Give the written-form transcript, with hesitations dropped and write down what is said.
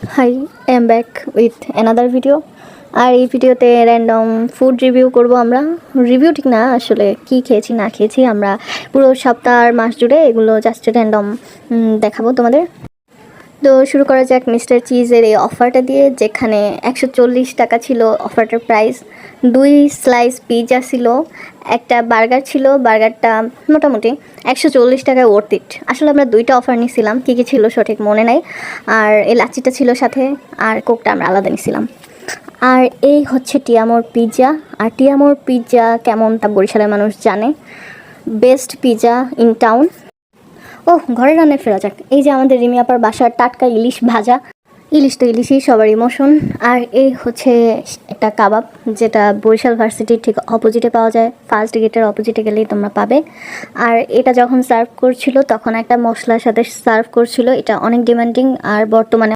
High, I am back with another video. আর এই ভিডিওতে র্যান্ডম ফুড রিভিউ করব আমরা। রিভিউ ঠিক না, আসলে কি খেয়েছি না খেয়েছি আমরা পুরো সপ্তাহ আর মাস জুড়ে এগুলো জাস্ট র্যান্ডম দেখাবো তোমাদের। তো শুরু করা যাক মিস্টার চিজের এই অফারটা দিয়ে, যেখানে 140 টাকা ছিল অফারটার প্রাইস। 2 স্লাইস পিৎজা ছিল, একটা বার্গার ছিল, বার্গারটা মোটামুটি 140 টাকায় ওর্থ ইট। আসলে আমরা 2টা অফার নিয়েছিলাম, কী কী ছিল সঠিক মনে নাই। আর এই লাচিটা ছিল সাথে, আর কোকটা আমরা আলাদা নিয়েছিলাম। আর এই হচ্ছে টিয়ামোর পিৎজা। আর টিয়ামোর পিৎজা কেমন তা বরিশালের মানুষ জানে, বেস্ট পিৎজা ইন টাউন। ঘরে রান্নায় ফেরা যাক। এই যে আমাদের রিমি আপার বাসার টাটকা ইলিশ ভাজা। ইলিশ তো ইলিশই, সবার ইমোশন। আর এই হচ্ছে একটা কাবাব, যেটা বরিশাল ভার্সিটির ঠিক অপোজিটে পাওয়া যায়, ফার্স্ট গেটের অপোজিটে গেলেই তোমরা পাবে। আর এটা যখন সার্ভ করছিল তখন একটা মশলার সাথে সার্ভ করছিল, এটা অনেক ডিমান্ডিং। আর বর্তমানে